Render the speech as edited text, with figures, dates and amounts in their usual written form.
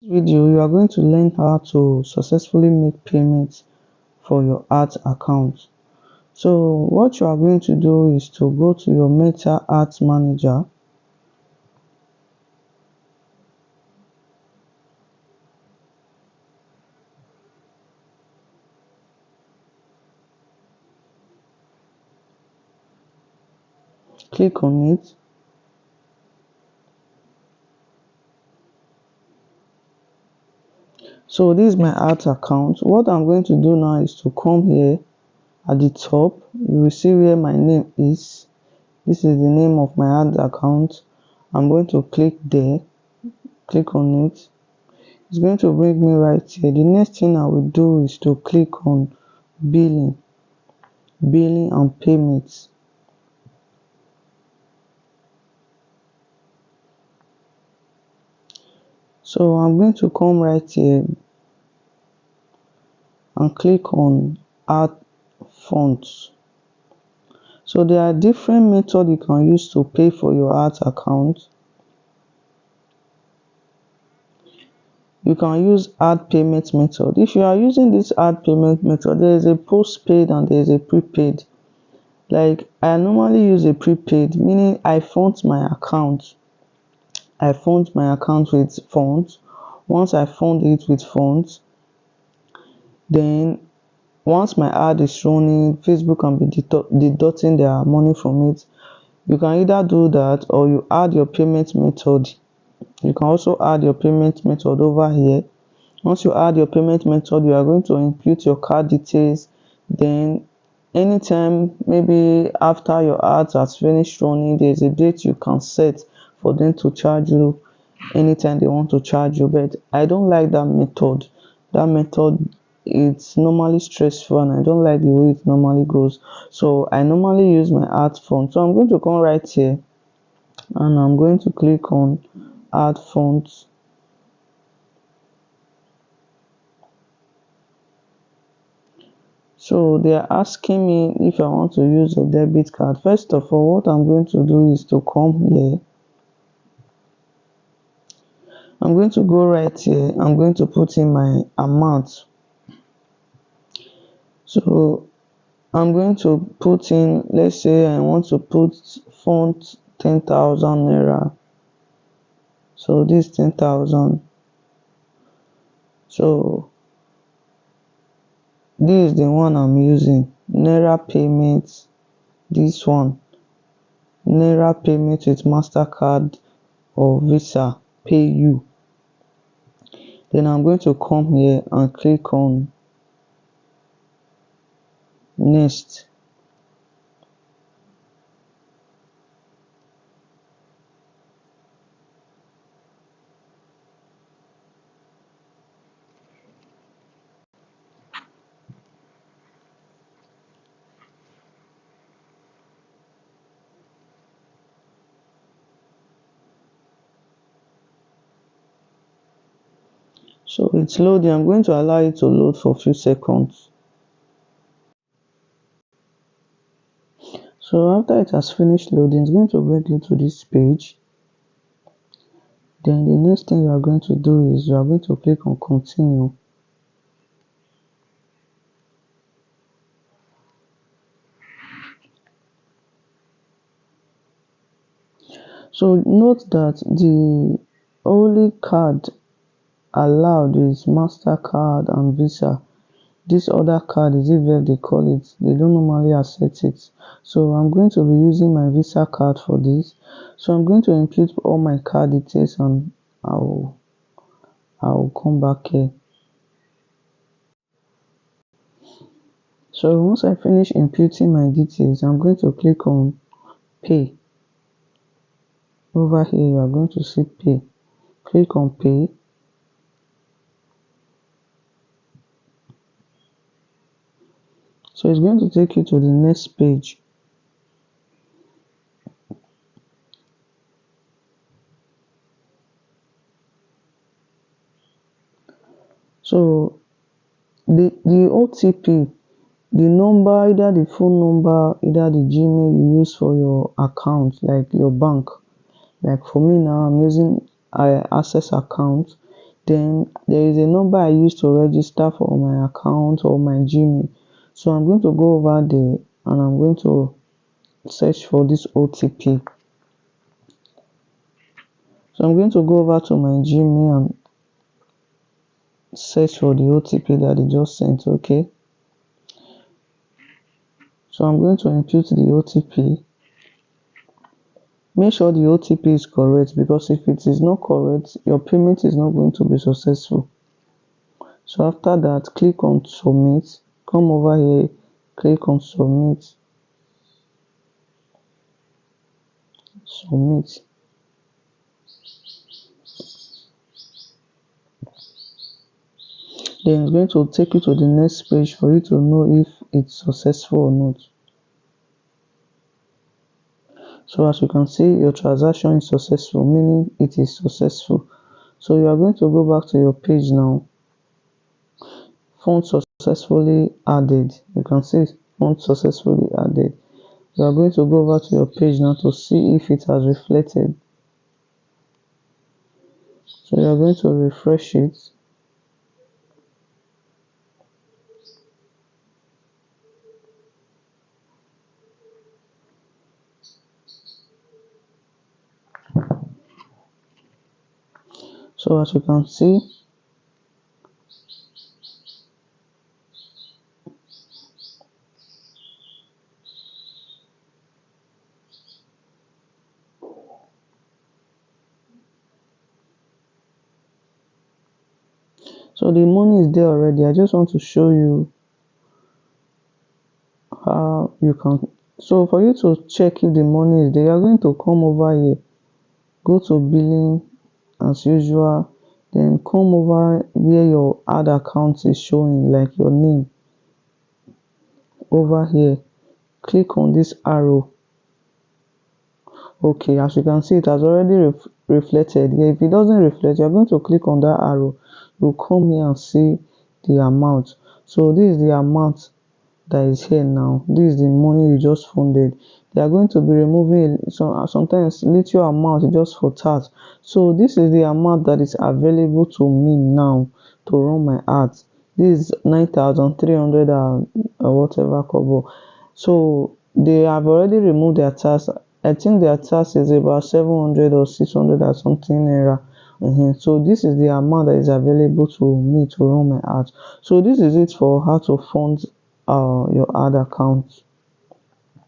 Video you are going to learn how to successfully make payments for your art account. So what you are going to do is to go to your Meta Art Manager. Click on it. So this is my art account. What I'm going to do now is to come here at the top. You will see where my name is. This is the name of my art account. I'm going to click there. Click on it. It's going to bring me right here. The next thing I will do is to click on billing and payments. So I'm going to come right here and click on add funds. So there are different methods you can use to pay for your art account. You can use add payment method. If you are using this add payment method, there is a postpaid and there is a prepaid. Like I normally use a prepaid, meaning I fund my account. I fund my account with funds. Once I fund it with funds, then once my ad is running, Facebook can be deducting their money from it. You can either do that or you add your payment method. You can also add your payment method over here. Once you add your payment method, you are going to input your card details. Then anytime, maybe after your ads has finished running, there is a date you can set for them to charge you anytime they want to charge you. But I don't like that method. That method, it's normally stressful and I don't like the way it normally goes. So I normally use my art fund. So I'm going to come right here and I'm going to click on add funds. So they are asking me if I want to use a debit card. First of all, what I'm going to do is to come here. I'm going to go right here. I'm going to put in my amount. So I'm going to put in, let's say I want to put fund 10,000 naira. So this 10,000. So this is the one I'm using. Naira payments. This one. Naira payment with MasterCard or Visa. Pay you. Then I'm going to come here and click on next. So it's loading. I'm going to allow it to load for a few seconds. So after it has finished loading, it's going to bring you to this page. Then the next thing you are going to do is you are going to click on continue. So note that the only card allowed is MasterCard and Visa. This other card is if they call it, they don't normally accept it. So I'm going to be using my Visa card for this. So I'm going to input all my card details and I'll come back here. So once I finish inputting my details, I'm going to click on pay. Over here you are going to see pay. Click on pay. So it's going to take you to the next page. So the OTP, the number, either the phone number, either the Gmail you use for your account, like your bank. Like for me now, I'm using Access account. Then there is a number I use to register for my account or my Gmail. So I'm going to go over there and I'm going to search for this OTP. So I'm going to go over to my Gmail and search for the OTP that they just sent. Okay, so I'm going to input the OTP. Make sure the OTP is correct, because if it is not correct, your payment is not going to be successful. So after that, click on submit. Come over here, click on submit. Submit. Then it's going to take you to the next page for you to know if it's successful or not. So as you can see, your transaction is successful, meaning it is successful. So you are going to go back to your page now. Funds successfully added. You can see funds successfully added. You are going to go over to your page now to see if it has reflected. So you are going to refresh it. So as you can see, so the money is there already. I just want to show you how you can. So for you to check if the money is there, you are going to come over here, go to billing as usual, then come over where your ad account is showing, like your name. Over here, click on this arrow. Okay, as you can see, it has already reflected here. If it doesn't reflect, you're going to click on that arrow. You come here and see the amount. So this is the amount that is here now. This is the money you just funded. They are going to be removing sometimes little amount just for tax. So this is the amount that is available to me now to run my ads. This is 9,300 or whatever kobo. So they have already removed their tax. I think their tax is about 700 or 600 or something naira. So this is the amount that is available to me to run my ads. So this is it for how to fund your ad account.